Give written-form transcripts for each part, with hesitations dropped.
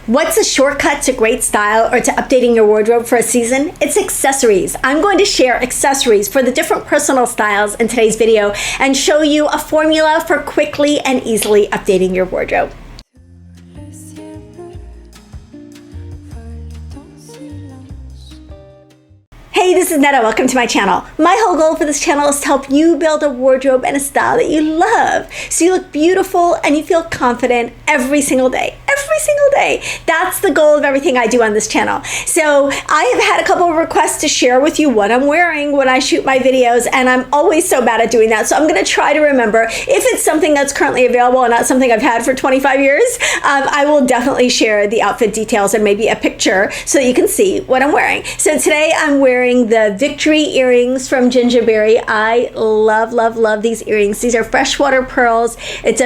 What's a shortcut to great style or to updating your wardrobe for a season? It's accessories. I'm going to share accessories for the different personal styles in today's video and show you a formula for quickly and easily updating your wardrobe. Hey, this is Netta. Welcome to my channel. My whole goal for this channel is to help you build a wardrobe and a style that you love, so you look beautiful and you feel confident every single day. Every single day. That's the goal of everything I do on this channel. So I have had a couple of requests to share with you what I'm wearing when I shoot my videos, and I'm always so bad at doing that. So I'm going to try to remember. If it's something that's currently available and not something I've had for 25 years, I will definitely share the outfit details and maybe a picture so that you can see what I'm wearing. So today I'm wearing the Victory earrings from Gingerberry. I love, love, love these earrings. These are freshwater pearls. It's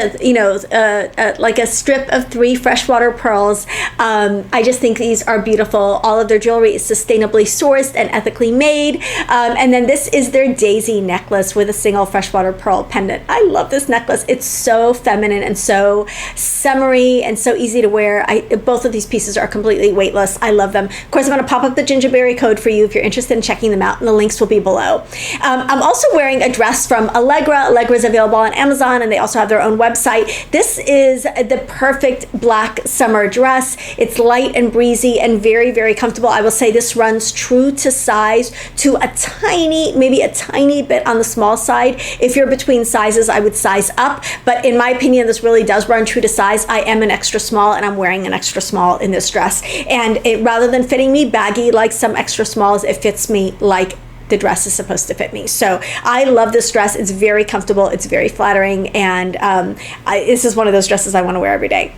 like a strip of 3 freshwater pearls. I just think these are beautiful. All of their jewelry is sustainably sourced and ethically made. And then this is their daisy necklace with a single freshwater pearl pendant. I love this necklace. It's so feminine and so summery and so easy to wear. Both of these pieces are completely weightless. I love them. Of course, I'm going to pop up the Gingerberry code for you if you're interested in checking them out, and the links will be below. I'm also wearing a dress from Allegra. Allegra is available on Amazon, and they also have their own website. This is the perfect black summer dress. It's light and breezy and very, very comfortable. I will say this runs true to size, to maybe a tiny bit on the small side. If you're between sizes, I would size up, but in my opinion, this really does run true to size. I am an extra small, and I'm wearing an extra small in this dress, and rather than fitting me baggy like some extra smalls, it fits me like the dress is supposed to fit me. So I love this dress. It's very comfortable, it's very flattering, and this is one of those dresses I want to wear every day.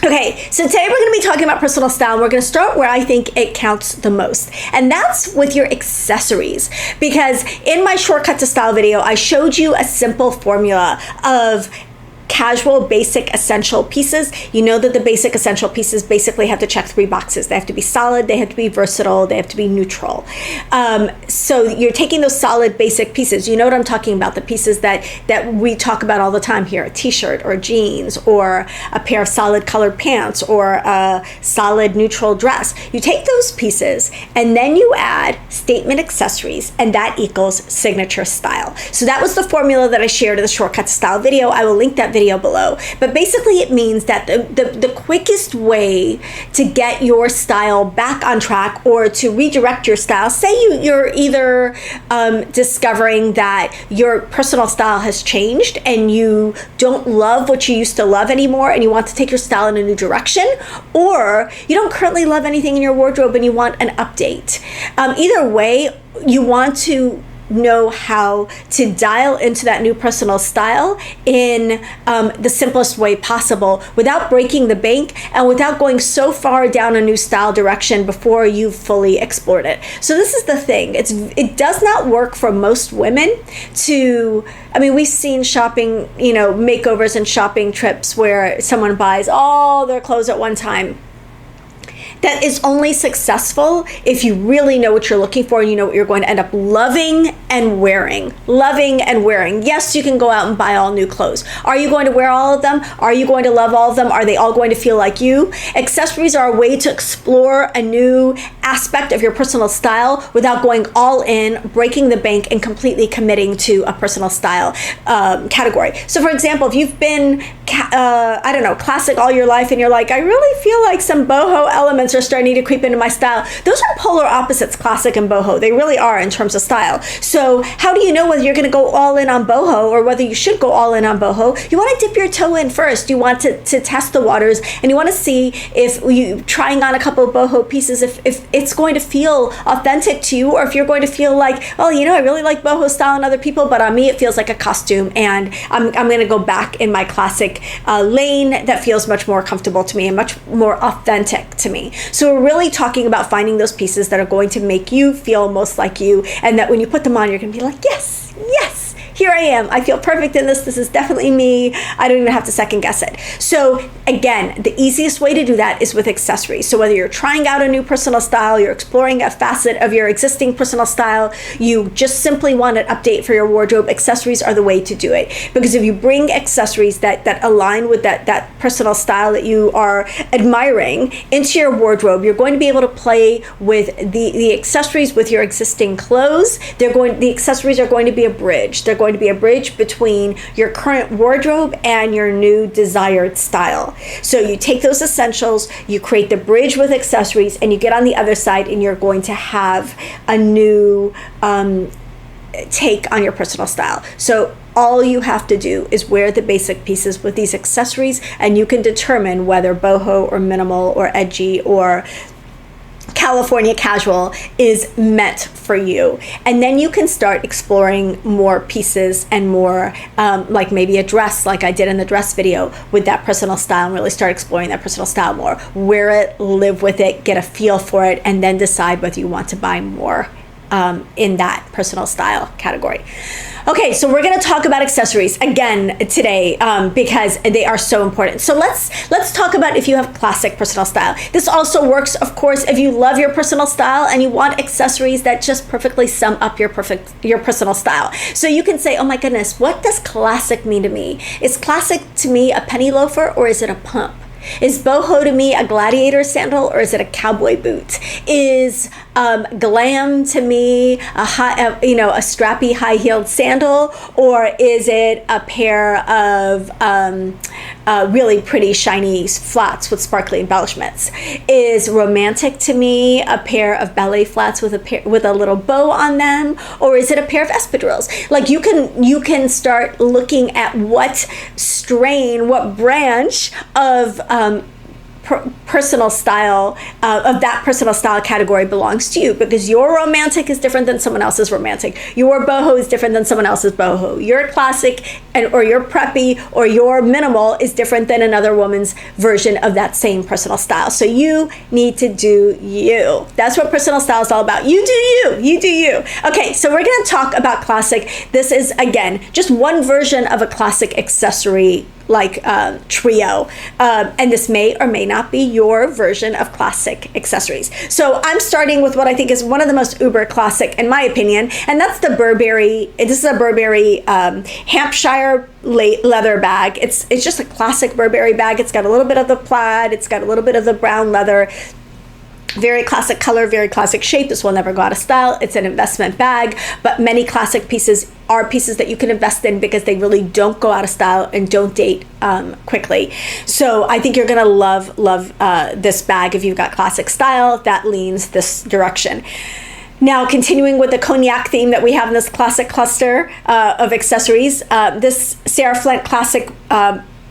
Okay, so today we're going to be talking about personal style. We're going to start where I think it counts the most, and that's with your accessories. Because in my shortcut to style video, I showed you a simple formula of casual, basic, essential pieces. You know that the basic essential pieces basically have to check 3 boxes. They have to be solid, they have to be versatile, they have to be neutral. So you're taking those solid, basic pieces. You know what I'm talking about, the pieces that we talk about all the time here, a t-shirt or jeans or a pair of solid colored pants or a solid neutral dress. You take those pieces and then you add statement accessories, and that equals signature style. So that was the formula that I shared in the shortcut to style video. I will link that video below. But basically it means that the quickest way to get your style back on track or to redirect your style, say you're either discovering that your personal style has changed and you don't love what you used to love anymore and you want to take your style in a new direction, or you don't currently love anything in your wardrobe and you want an update. Either way, you want to know how to dial into that new personal style in the simplest way possible without breaking the bank and without going so far down a new style direction before you've fully explored it. So this is the thing. It does not work for most women we've seen shopping, makeovers and shopping trips where someone buys all their clothes at one time. That is only successful if you really know what you're looking for and you know what you're going to end up loving and wearing. Loving and wearing. Yes, you can go out and buy all new clothes. Are you going to wear all of them? Are you going to love all of them? Are they all going to feel like you? Accessories are a way to explore a new aspect of your personal style without going all in, breaking the bank, and completely committing to a personal style category. So for example, if you've been, classic all your life and you're like, I really feel like some boho elements are starting to creep into my style. Those are polar opposites, classic and boho. They really are in terms of style. So how do you know whether you're going to go all in on boho or whether you should go all in on boho? You want to dip your toe in first. You want to test the waters, and you want to see if you trying on a couple of boho pieces, if it's going to feel authentic to you, or if you're going to feel like, I really like boho style on other people, but on me it feels like a costume, and I'm going to go back in my classic lane that feels much more comfortable to me and much more authentic to me. So we're really talking about finding those pieces that are going to make you feel most like you, and that when you put them on, you're going to be like, yes, yes, here I am. I feel perfect in this. This is definitely me. I don't even have to second guess it. So again, the easiest way to do that is with accessories. So whether you're trying out a new personal style, you're exploring a facet of your existing personal style, you just simply want an update for your wardrobe, accessories are the way to do it. Because if you bring accessories that align with that personal style that you are admiring into your wardrobe, you're going to be able to play with the accessories with your existing clothes. The accessories are going to be a bridge. They're going to be a bridge between your current wardrobe and your new desired style. So you take those essentials, you create the bridge with accessories, and you get on the other side and you're going to have a new take on your personal style. So all you have to do is wear the basic pieces with these accessories, and you can determine whether boho or minimal or edgy or California casual is meant for you. And then you can start exploring more pieces and more, like maybe a dress, like I did in the dress video, with that personal style, and really start exploring that personal style more. Wear it, live with it, get a feel for it, and then decide whether you want to buy more in that personal style category. Okay, so we're going to talk about accessories again today because they are so important. So let's talk about if you have classic personal style. This also works, of course, if you love your personal style and you want accessories that just perfectly sum up your personal style. So you can say, oh my goodness, what does classic mean to me? Is classic to me a penny loafer, or is it a pump? Is boho to me a gladiator sandal, or is it a cowboy boot? Is glam to me a strappy high-heeled sandal, or is it a pair of really pretty shiny flats with sparkly embellishments? Is romantic to me a pair of ballet flats with a little bow on them, or is it a pair of espadrilles? Like you can start looking at what strain, what branch of personal style of that personal style category belongs to you, because your romantic is different than someone else's romantic. Your boho is different than someone else's boho. Your classic or your preppy or your minimal is different than another woman's version of that same personal style. So you need to do you. That's what personal style is all about. You do you. You do you. Okay, so we're going to talk about classic. This is, again, just one version of a classic accessory like trio, and this may or may not be your version of classic accessories. So I'm starting with what I think is one of the most uber classic in my opinion, and that's the Burberry. This is a Burberry Hampshire leather bag. It's just a classic Burberry bag. It's got a little bit of the plaid, it's got a little bit of the brown leather. Very classic color, very classic shape. This will never go out of style. It's an investment bag, but many classic pieces are pieces that you can invest in because they really don't go out of style and don't date quickly. So I think you're gonna love this bag if you've got classic style that leans this direction. Now, continuing with the cognac theme that we have in this classic cluster of accessories, this Sarah Flint classic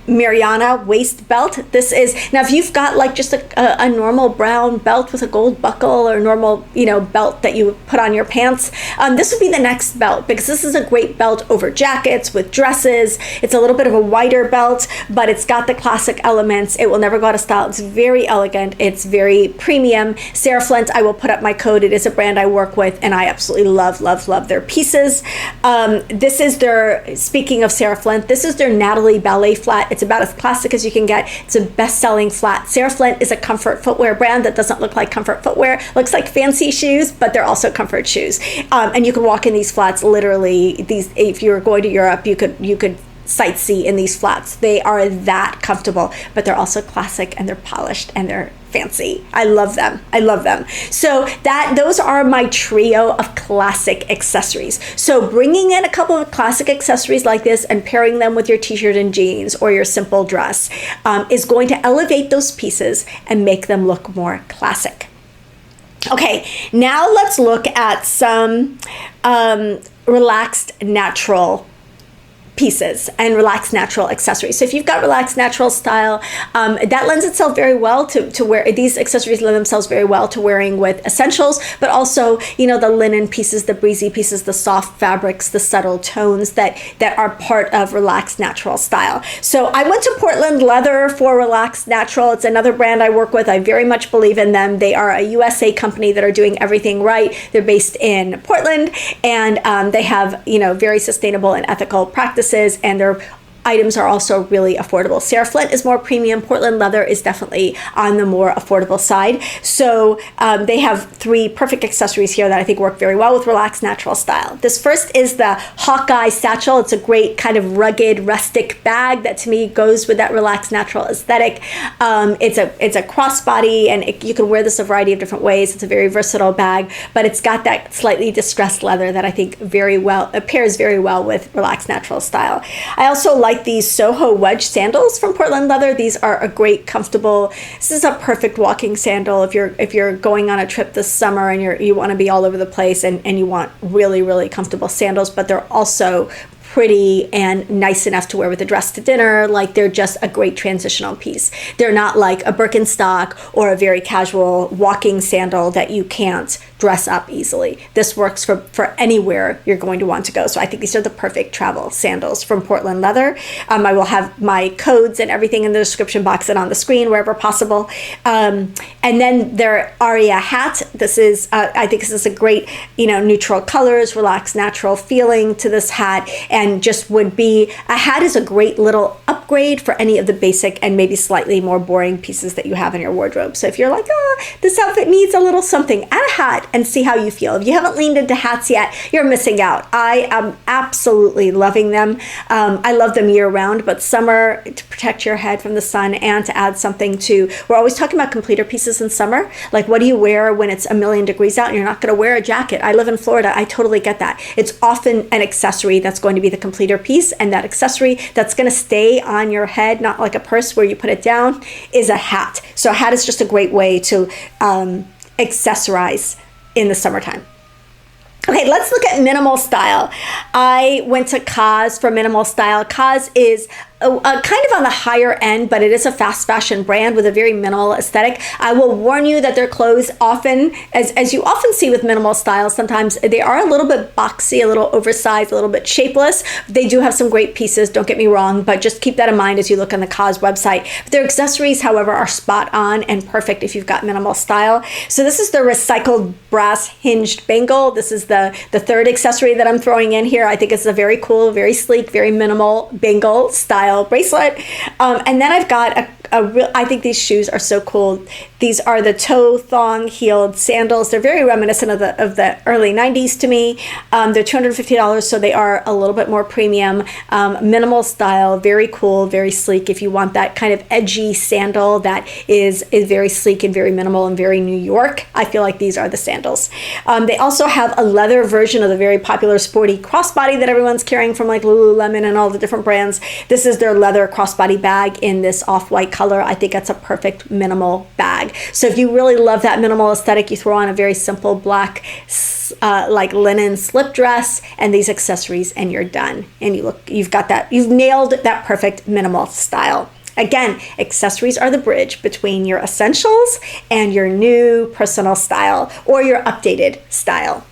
Mariana waist belt. This is, now if you've got like just a normal brown belt with a gold buckle, or normal belt that you put on your pants, this would be the next belt, because this is a great belt over jackets, with dresses. It's a little bit of a wider belt, but it's got the classic elements. It will never go out of style. It's very elegant. It's very premium. Sarah Flint, I will put up my code. It is a brand I work with, and I absolutely love their pieces. This is their, speaking of Sarah Flint, this is their Natalie ballet flat. It's about as classic as you can get. It's a best-selling flat. Sarah Flint is a comfort footwear brand that doesn't look like comfort footwear. Looks like fancy shoes, but they're also comfort shoes. And you can walk in these flats literally. These, if you were going to Europe, you could sightsee in these flats. They are that comfortable, but they're also classic, and they're polished, and they're fancy. I love them. So those are my trio of classic accessories. So bringing in a couple of classic accessories like this and pairing them with your t-shirt and jeans or your simple dress is going to elevate those pieces and make them look more classic. Okay, now let's look at some relaxed, natural pieces and relaxed natural accessories. So if you've got relaxed natural style, that lends itself very well to wear. These accessories lend themselves very well to wearing with essentials, but also, you know, the linen pieces, the breezy pieces, the soft fabrics, the subtle tones that are part of relaxed natural style. So I went to Portland Leather for relaxed natural. It's another brand I work with. I very much believe in them. They are a USA company that are doing everything right. They're based in Portland, and they have, you know, very sustainable and ethical practices, and their items are also really affordable. Sarah Flint is more premium. Portland Leather is definitely on the more affordable side. So they have 3 perfect accessories here that I think work very well with relaxed natural style. This first is the Hawkeye satchel. It's a great kind of rugged, rustic bag that to me goes with that relaxed natural aesthetic. It's a crossbody, and you can wear this a variety of different ways. It's a very versatile bag, but it's got that slightly distressed leather that I think pairs very well with relaxed natural style. I also like these Soho wedge sandals from Portland Leather. These are a great, comfortable, this is a perfect walking sandal if you're going on a trip this summer and you want to be all over the place and you want really, really comfortable sandals, but they're also pretty and nice enough to wear with a dress to dinner. Like, they're just a great transitional piece. They're not like a Birkenstock or a very casual walking sandal that you can't dress up easily. This works for anywhere you're going to want to go. So I think these are the perfect travel sandals from Portland Leather. I will have my codes and everything in the description box and on the screen wherever possible. And then their Aria hat. This is, I think this is a great, you know, neutral colors, relaxed, natural feeling to this hat, and just would be, a hat is a great little upgrade for any of the basic and maybe slightly more boring pieces that you have in your wardrobe. So if you're like, oh, this outfit needs a little something, add a hat and see how you feel. If you haven't leaned into hats yet, you're missing out. I am absolutely loving them. I love them year round, but summer, to protect your head from the sun and to add something to, we're always talking about completer pieces in summer. Like, what do you wear when it's 1,000,000 degrees out and you're not going to wear a jacket? I live in Florida. I totally get that. It's often an accessory that's going to be the completer piece, and that accessory that's going to stay on your head, not like a purse where you put it down, is a hat. So a hat is just a great way to accessorize in the summertime. Okay, let's look at minimal style. I went to Cause for minimal style. Cause is kind of on the higher end, but it is a fast fashion brand with a very minimal aesthetic. I will warn you that their clothes often, as you often see with minimal style, sometimes they are a little bit boxy, a little oversized, a little bit shapeless. They do have some great pieces, don't get me wrong, but just keep that in mind as you look on the Cause website. Their accessories, however, are spot on and perfect if you've got minimal style. So this is the recycled brass hinged bangle. This is the third accessory that I'm throwing in here. I think it's a very cool, very sleek, very minimal bangle style bracelet. And then I've got I think these shoes are so cool. These are the toe thong heeled sandals. They're very reminiscent of the early 90s to me. They're $250, so they are a little bit more premium, minimal style, very cool, very sleek. If you want that kind of edgy sandal that is very sleek and very minimal and very New York, I feel like these are the sandals. They also have a leather version of the very popular sporty crossbody that everyone's carrying from like Lululemon and all the different brands. This is their leather crossbody bag in this off-white color. I think that's a perfect minimal bag. So if you really love that minimal aesthetic, you throw on a very simple black like linen slip dress and these accessories and you're done. And you've got that, you've nailed that perfect minimal style. Again, accessories are the bridge between your essentials and your new personal style or your updated style.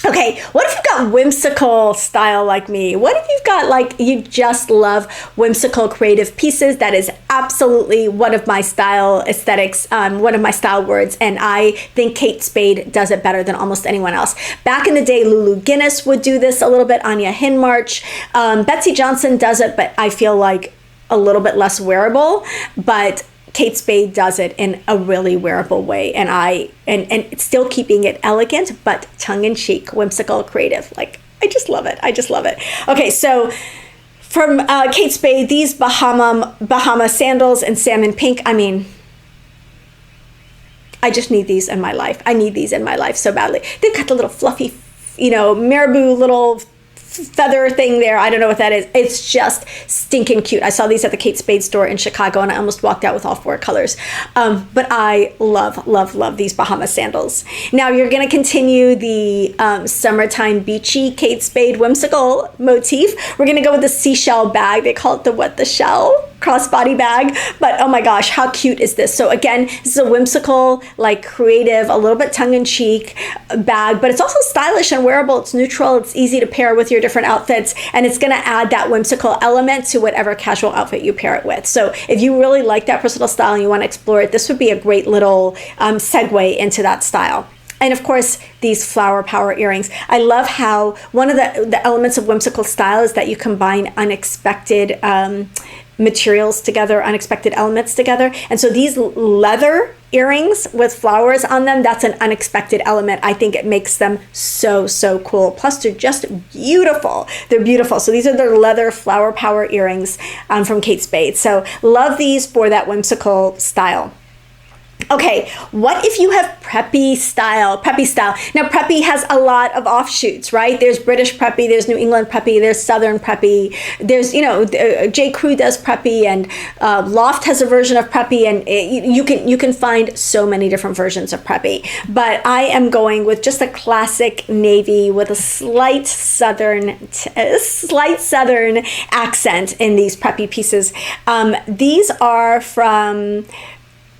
Okay, what if you've got whimsical style like me? What if you've got like, you just love whimsical creative pieces? That is absolutely one of my style aesthetics, one of my style words, and I think Kate Spade does it better than almost anyone else. Back in the day, Lulu Guinness would do this a little bit, Anya Hinmarch. Betsy Johnson does it, but I feel like a little bit less wearable, but Kate Spade does it in a really wearable way, and it's still keeping it elegant, but tongue-in-cheek, whimsical, creative. Like, I just love it. I just love it. Okay, so from Kate Spade, these Bahama sandals in salmon pink. I mean, I just need these in my life. I need these in my life so badly. They've got the little fluffy, marabou little feather thing there. I don't know what that is. It's just stinking cute. I saw these at the Kate Spade store in Chicago, and I almost walked out with all 4 colors. But I love, love, love these Bahama sandals. Now you're going to continue the summertime beachy Kate Spade whimsical motif. We're going to go with the seashell bag. They call it the shell crossbody bag, but oh my gosh, how cute is this? So again, this is a whimsical, like creative, a little bit tongue-in-cheek bag, but it's also stylish and wearable. It's neutral. It's easy to pair with your different outfits, and it's going to add that whimsical element to whatever casual outfit you pair it with. So if you really like that personal style and you want to explore it, this would be a great little segue into that style. And of course, these flower power earrings. I love how one of the elements of whimsical style is that you combine unexpected materials together, unexpected elements together. And so these leather earrings with flowers on them, that's an unexpected element. I think it makes them so, so cool. Plus, they're just beautiful. They're beautiful. So these are their leather flower power earrings from Kate Spade. So love these for that whimsical style. Okay, what if you have preppy style? Preppy style. Now, preppy has a lot of offshoots, right? There's British preppy, there's New England preppy, there's Southern preppy. There's, J. Crew does preppy, and Loft has a version of preppy, and you can find so many different versions of preppy. But I am going with just a classic navy with a slight southern accent in these preppy pieces. These are from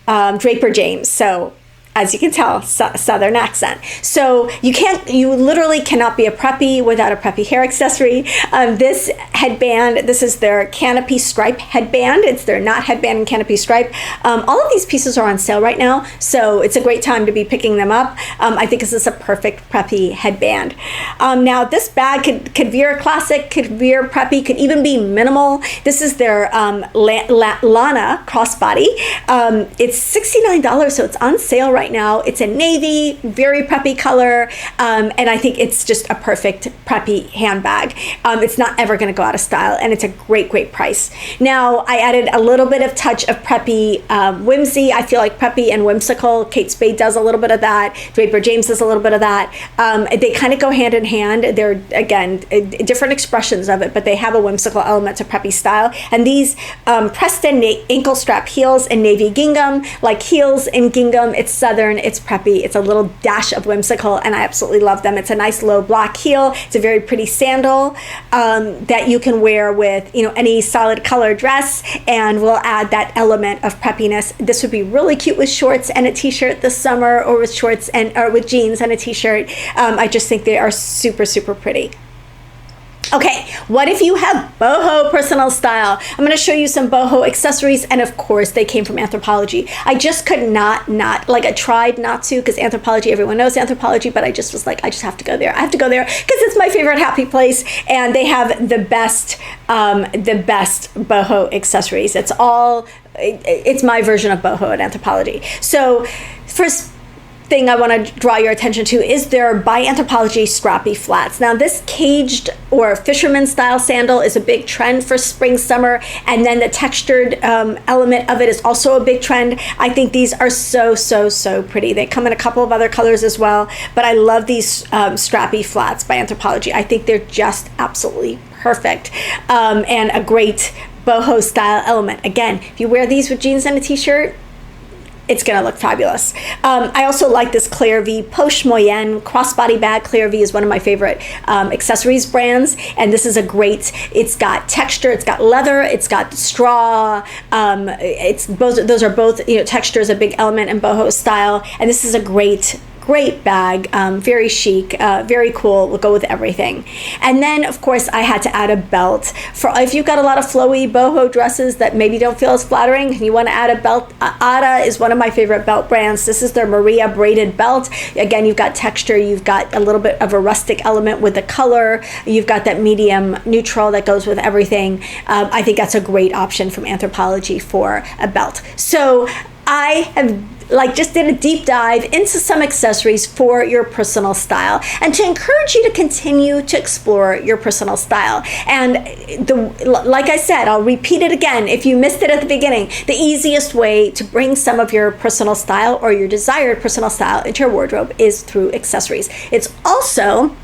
Draper James. So as you can tell, Southern accent. So you literally cannot be a preppy without a preppy hair accessory. This headband, this is their canopy stripe headband. It's their knot headband and canopy stripe. All of these pieces are on sale right now, so it's a great time to be picking them up. I think this is a perfect preppy headband. Now this bag could veer classic, could veer preppy, could even be minimal. This is their Lana crossbody. It's $69, so it's on sale right now. It's a navy, very preppy color, and I think it's just a perfect preppy handbag. It's not ever going to go out of style, and it's a great, great price. Now, I added a little bit of touch of preppy whimsy. I feel like preppy and whimsical, Kate Spade does a little bit of that. Draper James does a little bit of that. They kind of go hand in hand. They're, again, different expressions of it, but they have a whimsical element to preppy style. And these Preston ankle strap heels in navy gingham, like heels in gingham, it's Southern, it's preppy, it's a little dash of whimsical, and I absolutely love them. It's a nice low black heel. It's a very pretty sandal that you can wear with any solid color dress, and will add that element of preppiness. This would be really cute with shorts and a t-shirt this summer, or with shorts or with jeans and a t-shirt. I just think they are super, super pretty. Okay, what if you have boho personal style? I'm going to show you some boho accessories, and of course they came from Anthropologie. I just could not, I tried not to, because Anthropologie, everyone knows Anthropologie, but I just was like, I just have to go there. I have to go there because it's my favorite happy place, and they have the best boho accessories. It's my version of boho at Anthropologie. So first thing I want to draw your attention to is their by Anthropologie strappy flats. Now this caged or fisherman style sandal is a big trend for spring, summer, and then the textured element of it is also a big trend. I think these are so, so, so pretty. They come in a couple of other colors as well, but I love these strappy flats by Anthropologie. I think they're just absolutely perfect, and a great boho style element. Again, if you wear these with jeans and a t-shirt, it's going to look fabulous. I also like this Claire V Poche Moyenne crossbody bag. Claire V is one of my favorite accessories brands, and this is it's got texture, it's got leather, it's got straw. Those are both, texture is a big element in boho style, and this is a great bag, very chic, very cool, will go with everything. And then of course I had to add a belt. For if you've got a lot of flowy boho dresses that maybe don't feel as flattering and you want to add a belt, Ada is one of my favorite belt brands. This is their Maria braided belt. Again, you've got texture, you've got a little bit of a rustic element with the color, you've got that medium neutral that goes with everything. I think that's a great option from Anthropologie for a belt. So I have just did a deep dive into some accessories for your personal style, and to encourage you to continue to explore your personal style. And like I said, I'll repeat it again if you missed it at the beginning, the easiest way to bring some of your personal style or your desired personal style into your wardrobe is through accessories. It's also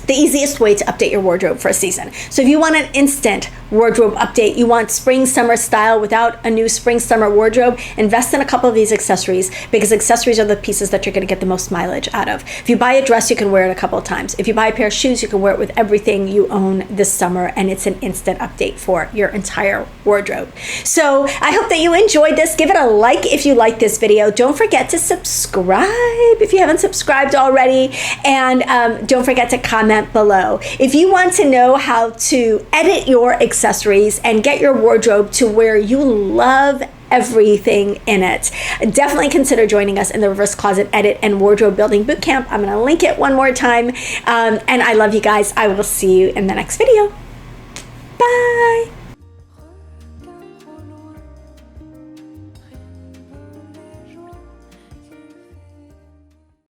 the easiest way to update your wardrobe for a season. So if you want an instant wardrobe update, you want spring summer style without a new spring summer wardrobe, invest in a couple of these accessories, because accessories are the pieces that you're going to get the most mileage out of. If you buy a dress, you can wear it a couple of times. If you buy a pair of shoes, you can wear it with everything you own this summer, and it's an instant update for your entire wardrobe. So I hope that you enjoyed this. Give it a like if you like this video. Don't forget to subscribe if you haven't subscribed already, and don't forget to comment below. If you want to know how to edit your accessories and get your wardrobe to where you love everything in it, definitely consider joining us in the Reverse Closet Edit and Wardrobe Building Bootcamp. I'm going to link it one more time. And I love you guys. I will see you in the next video. Bye.